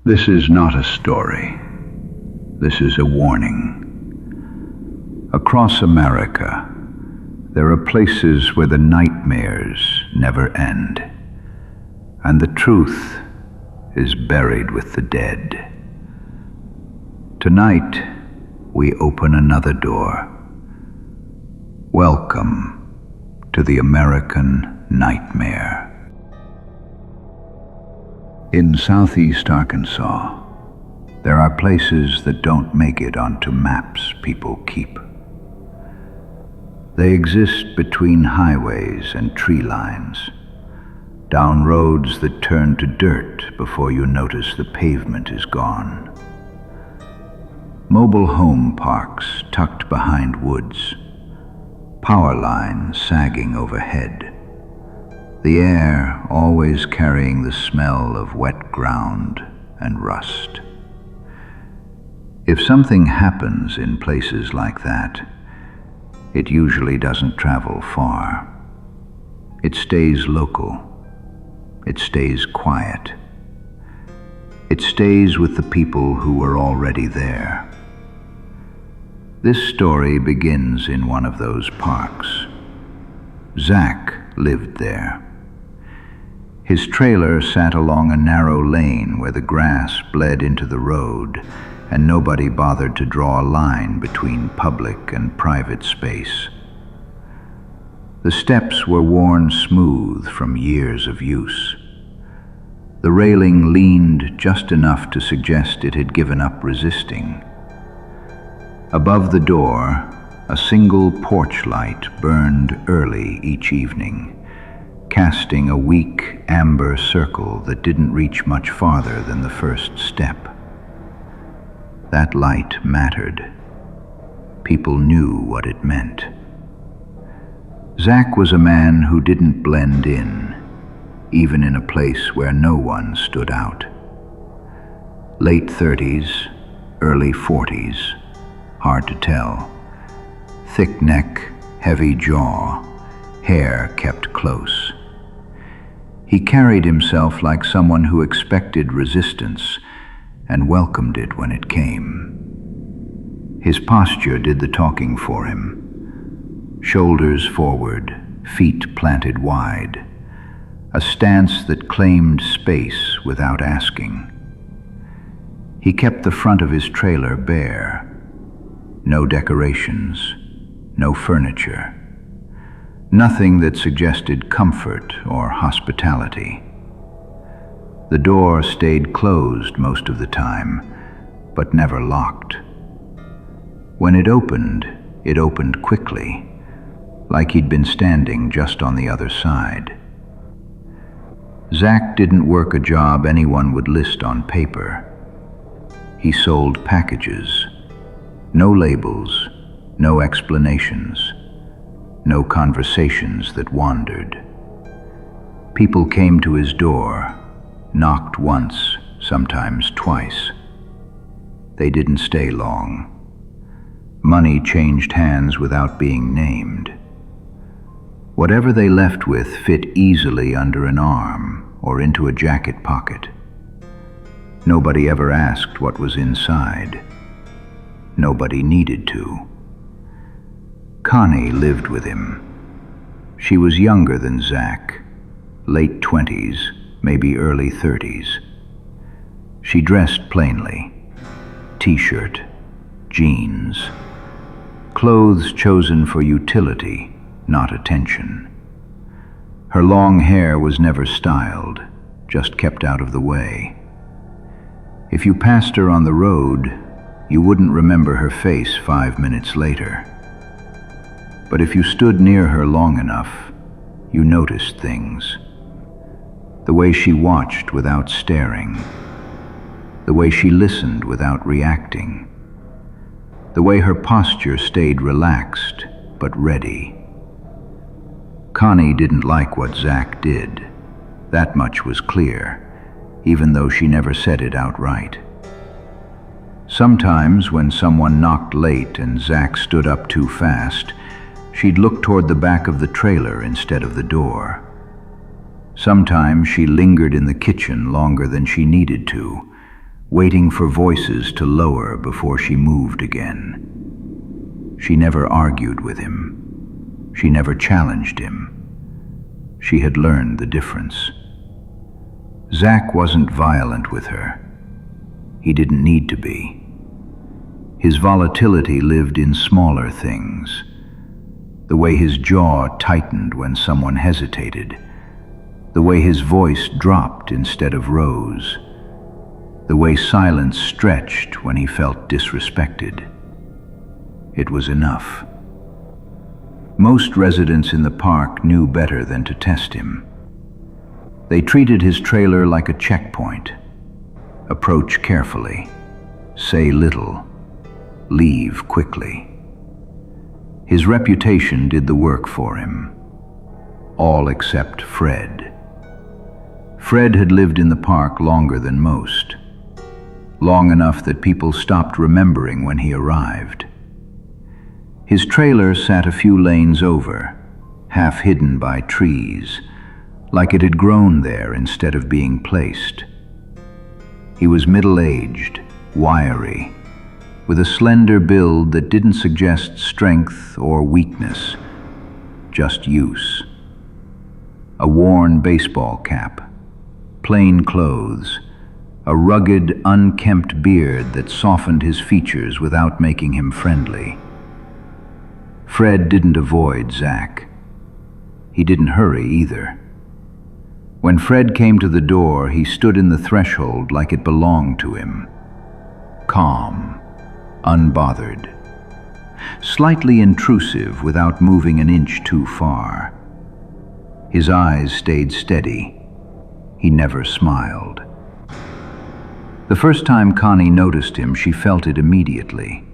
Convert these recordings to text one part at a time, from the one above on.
This is not a story. This is a warning. Across America, there are places where the nightmares never end, and the truth is buried with the dead. Tonight, we open another door. Welcome to the American Nightmare. In southeast Arkansas, there are places that don't make it onto maps people keep. They exist between highways and tree lines, down roads that turn to dirt before you notice the pavement is gone. Mobile home parks tucked behind woods, power lines sagging overhead, the air always carrying the smell of wet ground and rust. If something happens in places like that, it usually doesn't travel far. It stays local. It stays quiet. It stays with the people who were already there. This story begins in one of those parks. Zack lived there. His trailer sat along a narrow lane where the grass bled into the road, and nobody bothered to draw a line between public and private space. The steps were worn smooth from years of use. The railing leaned just enough to suggest it had given up resisting. Above the door, a single porch light burned early each evening, casting a weak amber circle that didn't reach much farther than the first step. That light mattered. People knew what it meant. Zack was a man who didn't blend in, even in a place where no one stood out. Late 30s, early 40s, hard to tell. Thick neck, heavy jaw, hair kept close. He carried himself like someone who expected resistance and welcomed it when it came. His posture did the talking for him. Shoulders forward, feet planted wide, a stance that claimed space without asking. He kept the front of his trailer bare. No decorations, no furniture. Nothing that suggested comfort or hospitality. The door stayed closed most of the time, but never locked. When it opened quickly, like he'd been standing just on the other side. Zack didn't work a job anyone would list on paper. He sold packages. No labels, no explanations. No conversations that wandered. People came to his door, knocked once, sometimes twice. They didn't stay long. Money changed hands without being named. Whatever they left with fit easily under an arm or into a jacket pocket. Nobody ever asked what was inside. Nobody needed to. Connie lived with him. She was younger than Zack, late 20s, maybe early 30s. She dressed plainly, t-shirt, jeans, clothes chosen for utility, not attention. Her long hair was never styled, just kept out of the way. If you passed her on the road, you wouldn't remember her face 5 minutes later. But if you stood near her long enough, you noticed things. The way she watched without staring. The way she listened without reacting. The way her posture stayed relaxed but ready. Connie didn't like what Zack did. That much was clear, even though she never said it outright. Sometimes when someone knocked late and Zack stood up too fast, she'd look toward the back of the trailer instead of the door. Sometimes she lingered in the kitchen longer than she needed to, waiting for voices to lower before she moved again. She never argued with him. She never challenged him. She had learned the difference. Zack wasn't violent with her. He didn't need to be. His volatility lived in smaller things. The way his jaw tightened when someone hesitated. The way his voice dropped instead of rose. The way silence stretched when he felt disrespected. It was enough. Most residents in the park knew better than to test him. They treated his trailer like a checkpoint. Approach carefully. Say little. Leave quickly. His reputation did the work for him. All except Fred. Fred had lived in the park longer than most. Long enough that people stopped remembering when he arrived. His trailer sat a few lanes over, half hidden by trees, like it had grown there instead of being placed. He was middle-aged, wiry, with a slender build that didn't suggest strength or weakness, just use. A worn baseball cap, plain clothes, a rugged, unkempt beard that softened his features without making him friendly. Fred didn't avoid Zack. He didn't hurry either. When Fred came to the door, he stood in the threshold like it belonged to him. Calm, unbothered, slightly intrusive without moving an inch too far. His eyes stayed steady. He never smiled. The first time Connie noticed him, she felt it immediately.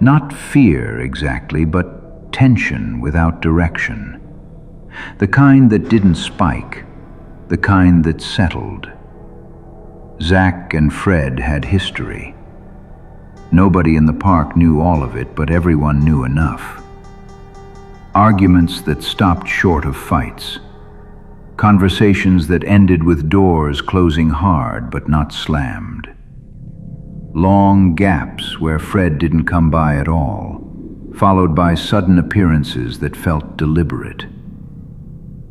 Not fear exactly, but tension without direction. The kind that didn't spike, the kind that settled. Zack and Fred had history. Nobody in the park knew all of it, but everyone knew enough. Arguments that stopped short of fights. Conversations that ended with doors closing hard but not slammed. Long gaps where Fred didn't come by at all, followed by sudden appearances that felt deliberate.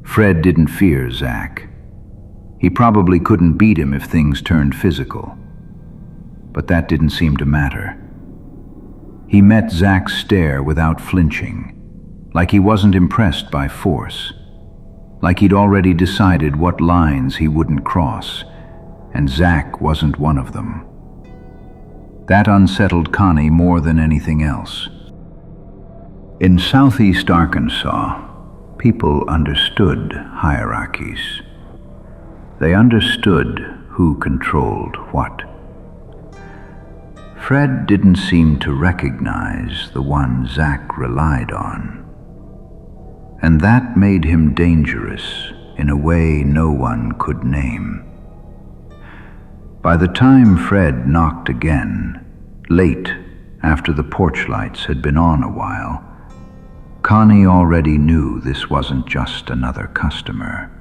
Fred didn't fear Zack. He probably couldn't beat him if things turned physical. But that didn't seem to matter. He met Zack's stare without flinching, like he wasn't impressed by force, like he'd already decided what lines he wouldn't cross, and Zack wasn't one of them. That unsettled Connie more than anything else. In Southeast Arkansas, people understood hierarchies. They understood who controlled what. Fred didn't seem to recognize the one Zack relied on. And that made him dangerous in a way no one could name. By the time Fred knocked again, late after the porch lights had been on a while, Connie already knew this wasn't just another customer.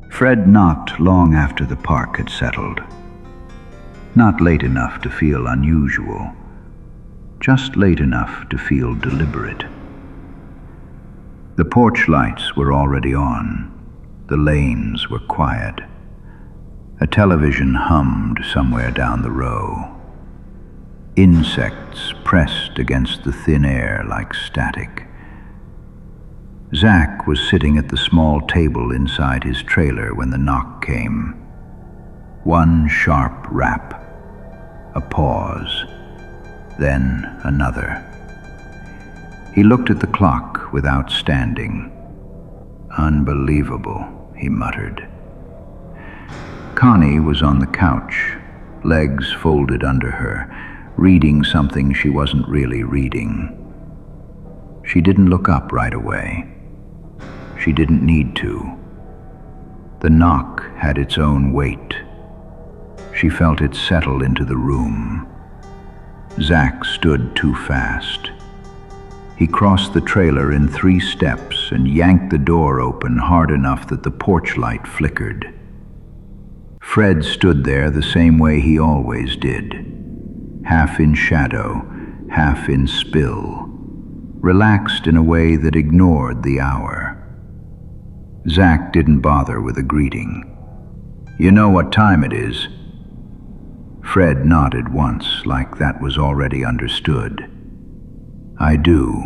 Fred knocked long after the park had settled. Not late enough to feel unusual, just late enough to feel deliberate. The porch lights were already on. The lanes were quiet. A television hummed somewhere down the row. Insects pressed against the thin air like static. Zack was sitting at the small table inside his trailer when the knock came. One sharp rap. A pause. Then another. He looked at the clock without standing. Unbelievable, he muttered. Connie was on the couch, legs folded under her, reading something she wasn't really reading. She didn't look up right away. She didn't need to. The knock had its own weight. She felt it settle into the room. Zack stood too fast. He crossed the trailer in 3 steps and yanked the door open hard enough that the porch light flickered. Fred stood there the same way he always did, half in shadow, half in spill, relaxed in a way that ignored the hour. Zack didn't bother with a greeting. "You know what time it is?" Fred nodded once, like that was already understood. "I do."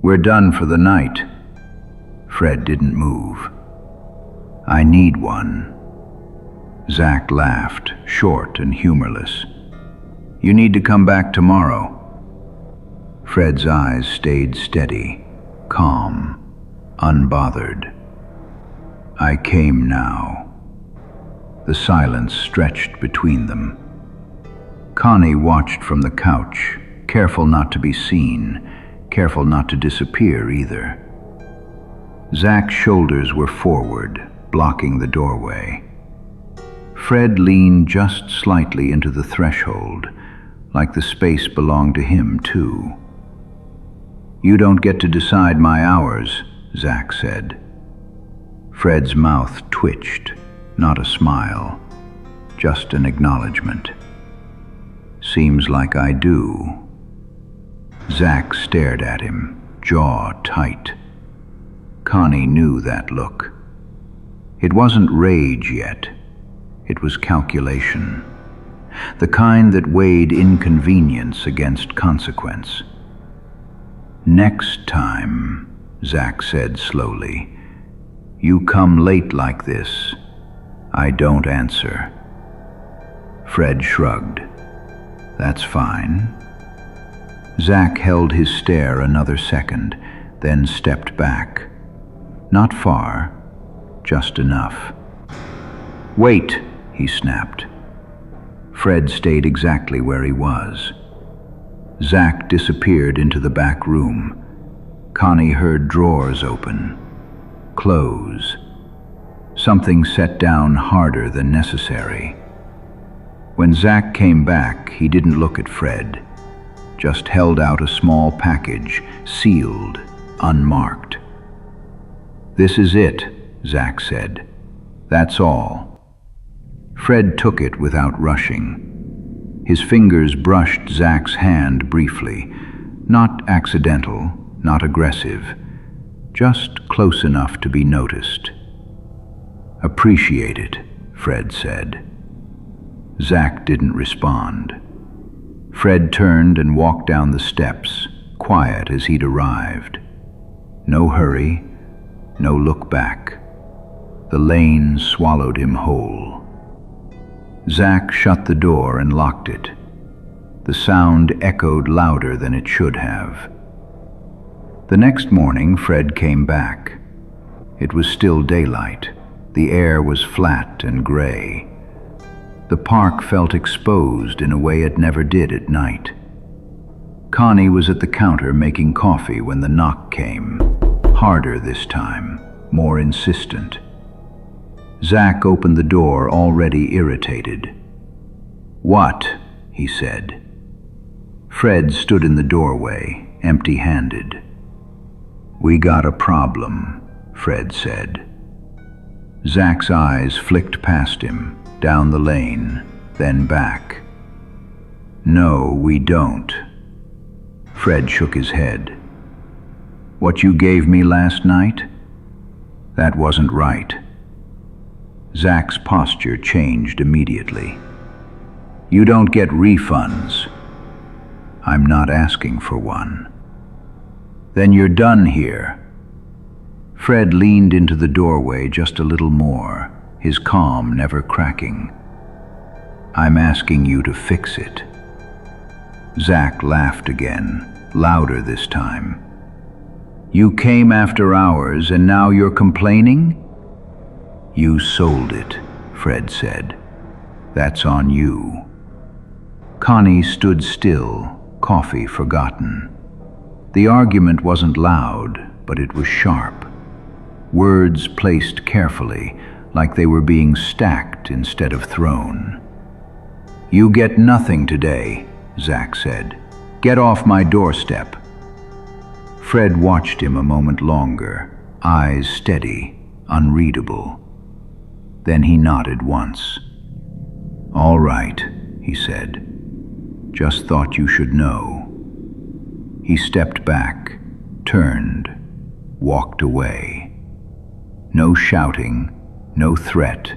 "We're done for the night." Fred didn't move. "I need one." Zack laughed, short and humorless. "You need to come back tomorrow." Fred's eyes stayed steady, calm, unbothered. "I came now." The silence stretched between them. Connie watched from the couch, careful not to be seen, careful not to disappear either. Zack's shoulders were forward, blocking the doorway. Fred leaned just slightly into the threshold, like the space belonged to him too. "You don't get to decide my hours," Zack said. Fred's mouth twitched, not a smile, just an acknowledgement. "Seems like I do." Zack stared at him, jaw tight. Connie knew that look. It wasn't rage yet. It was calculation. The kind that weighed inconvenience against consequence. "Next time," Zack said slowly, "you come late like this, I don't answer." Fred shrugged. "That's fine." Zack held his stare another second, then stepped back. Not far, just enough. "Wait," he snapped. Fred stayed exactly where he was. Zack disappeared into the back room. Connie heard drawers open, close. Something set down harder than necessary. When Zack came back, he didn't look at Fred, just held out a small package, sealed, unmarked. "This is it," Zack said. "That's all." Fred took it without rushing. His fingers brushed Zack's hand briefly, not accidental, not aggressive, just close enough to be noticed. "Appreciate it," Fred said. Zack didn't respond. Fred turned and walked down the steps, quiet as he'd arrived. No hurry, no look back. The lane swallowed him whole. Zack shut the door and locked it. The sound echoed louder than it should have. The next morning, Fred came back. It was still daylight. The air was flat and gray. The park felt exposed in a way it never did at night. Connie was at the counter making coffee when the knock came. Harder this time, more insistent. Zack opened the door, already irritated. "What?" he said. Fred stood in the doorway, empty-handed. "We got a problem," Fred said. Zack's eyes flicked past him, down the lane, then back. "No, we don't." Fred shook his head. "What you gave me last night? That wasn't right." Zack's posture changed immediately. "You don't get refunds." "I'm not asking for one." "Then you're done here." Fred leaned into the doorway just a little more, his calm never cracking. "I'm asking you to fix it." Zack laughed again, louder this time. "You came after hours and now you're complaining?" "You sold it," Fred said. "That's on you." Connie stood still, coffee forgotten. The argument wasn't loud, but it was sharp. Words placed carefully, like they were being stacked instead of thrown. "You get nothing today," Zack said. "Get off my doorstep." Fred watched him a moment longer, eyes steady, unreadable. Then he nodded once. "All right," he said. "Just thought you should know." He stepped back, turned, walked away. No shouting, no threat,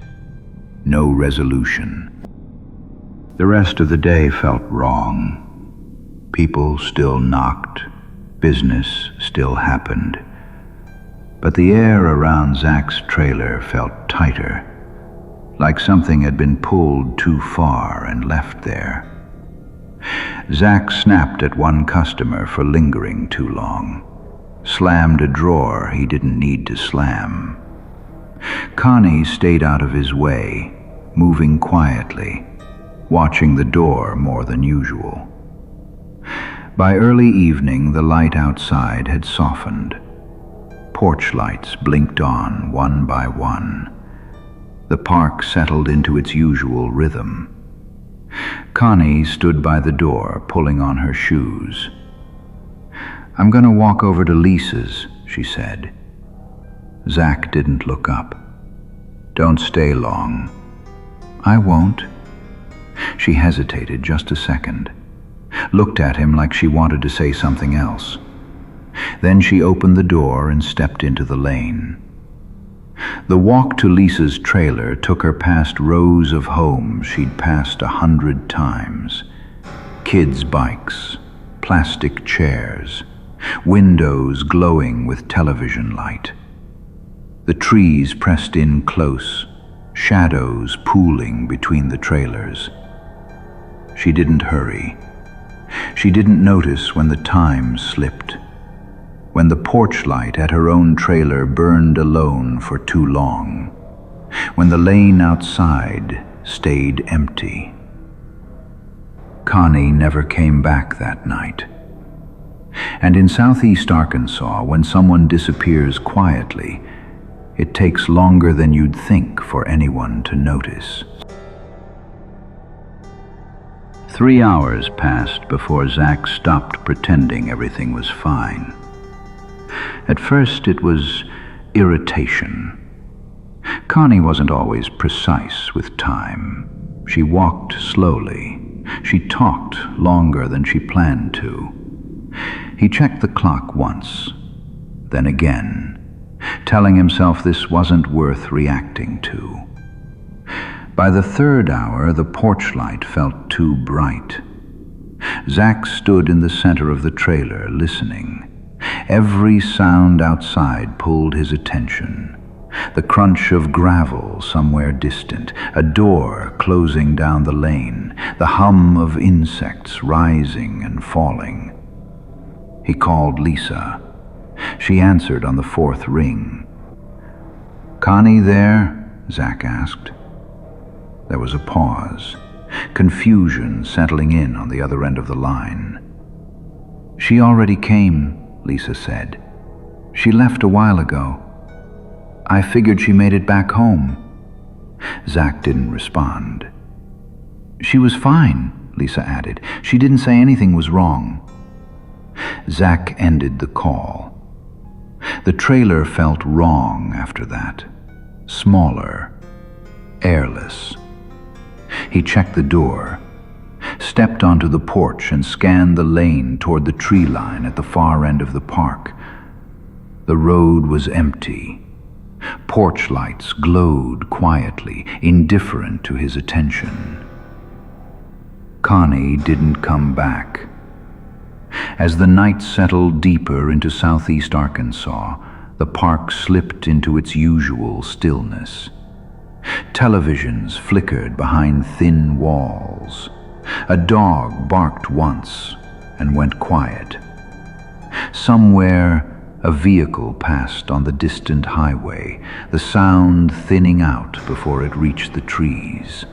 no resolution. The rest of the day felt wrong. People still knocked, business still happened. But the air around Zack's trailer felt tighter, like something had been pulled too far and left there. Zack snapped at one customer for lingering too long, slammed a drawer he didn't need to slam. Connie stayed out of his way, moving quietly, watching the door more than usual. By early evening, the light outside had softened. Porch lights blinked on one by one. The park settled into its usual rhythm. Connie stood by the door, pulling on her shoes. "I'm going to walk over to Lisa's," she said. Zack didn't look up. "Don't stay long." "I won't." She hesitated just a second, looked at him like she wanted to say something else. Then she opened the door and stepped into the lane. The walk to Lisa's trailer took her past rows of homes she'd passed 100 times. Kids' bikes, plastic chairs, windows glowing with television light. The trees pressed in close, shadows pooling between the trailers. She didn't hurry. She didn't notice when the time slipped, when the porch light at her own trailer burned alone for too long, when the lane outside stayed empty. Connie never came back that night. And in southeast Arkansas, when someone disappears quietly, it takes longer than you'd think for anyone to notice. 3 hours passed before Zack stopped pretending everything was fine. At first it was irritation. Connie wasn't always precise with time. She walked slowly. She talked longer than she planned to. He checked the clock once, then again, telling himself this wasn't worth reacting to. By the 3rd hour, the porch light felt too bright. Zack stood in the center of the trailer, listening. Every sound outside pulled his attention. The crunch of gravel somewhere distant, a door closing down the lane, the hum of insects rising and falling. He called Lisa. She answered on the 4th ring. "Connie there?" Zack asked. There was a pause, confusion settling in on the other end of the line. "She already came," Lisa said. "She left a while ago. I figured she made it back home." Zack didn't respond. "She was fine," Lisa added. "She didn't say anything was wrong." Zack ended the call. The trailer felt wrong after that. Smaller, airless. He checked the door, stepped onto the porch and scanned the lane toward the tree line at the far end of the park. The road was empty. Porch lights glowed quietly, indifferent to his attention. Connie didn't come back. As the night settled deeper into southeast Arkansas, the park slipped into its usual stillness. Televisions flickered behind thin walls. A dog barked once and went quiet. Somewhere, a vehicle passed on the distant highway, the sound thinning out before it reached the trees.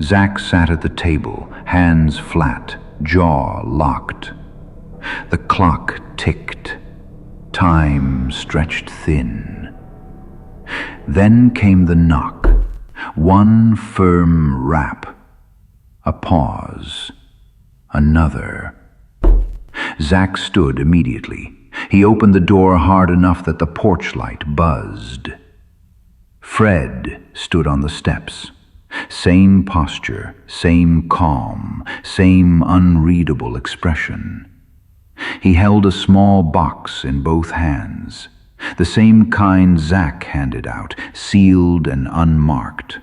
Zack sat at the table, hands flat, jaw locked. The clock ticked. Time stretched thin. Then came the knock. One firm rap. A pause. Another. Zack stood immediately. He opened the door hard enough that the porch light buzzed. Fred stood on the steps. Same posture, same calm, same unreadable expression. He held a small box in both hands, the same kind Zack handed out, sealed and unmarked.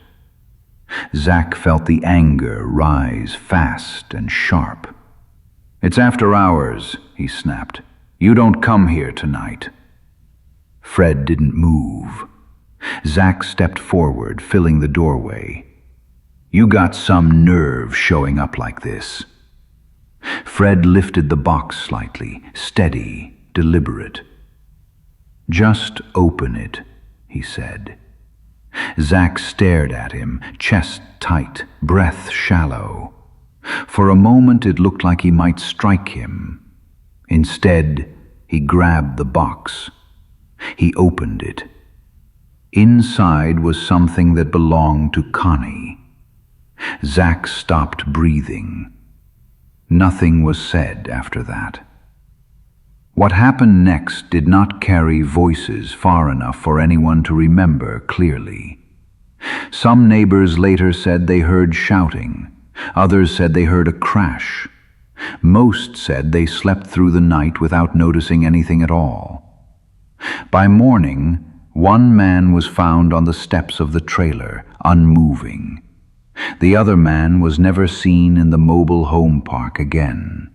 Zack felt the anger rise fast and sharp. "It's after hours," he snapped. "You don't come here tonight." Fred didn't move. Zack stepped forward, filling the doorway. "You got some nerve showing up like this." Fred lifted the box slightly, steady, deliberate. "Just open it," he said. Zack stared at him, chest tight, breath shallow. For a moment it looked like he might strike him. Instead, he grabbed the box. He opened it. Inside was something that belonged to Connie. Zack stopped breathing. Nothing was said after that. What happened next did not carry voices far enough for anyone to remember clearly. Some neighbors later said they heard shouting. Others said they heard a crash. Most said they slept through the night without noticing anything at all. By morning, one man was found on the steps of the trailer, unmoving. The other man was never seen in the mobile home park again.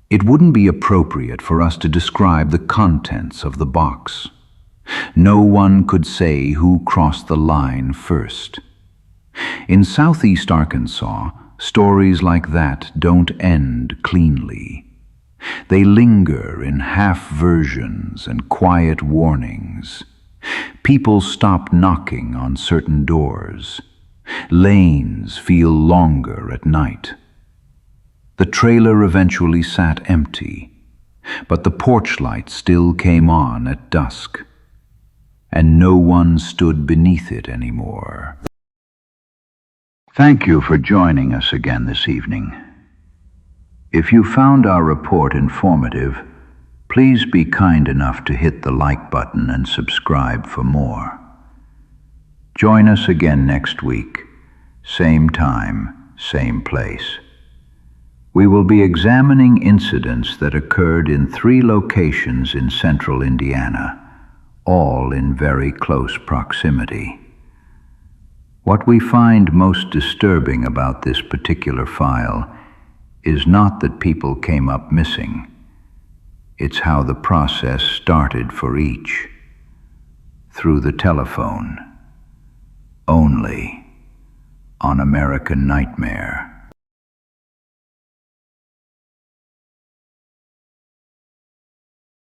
It wouldn't be appropriate for us to describe the contents of the box. No one could say who crossed the line first. In southeast Arkansas, stories like that don't end cleanly. They linger in half versions and quiet warnings. People stop knocking on certain doors. Lanes feel longer at night. The trailer eventually sat empty, but the porch light still came on at dusk, and no one stood beneath it anymore. Thank you for joining us again this evening. If you found our report informative, please be kind enough to hit the like button and subscribe for more. Join us again next week, same time, same place. We will be examining incidents that occurred in 3 locations in central Indiana, all in very close proximity. What we find most disturbing about this particular file is not that people came up missing. It's how the process started for each. Through the telephone. Only on American Nightmare.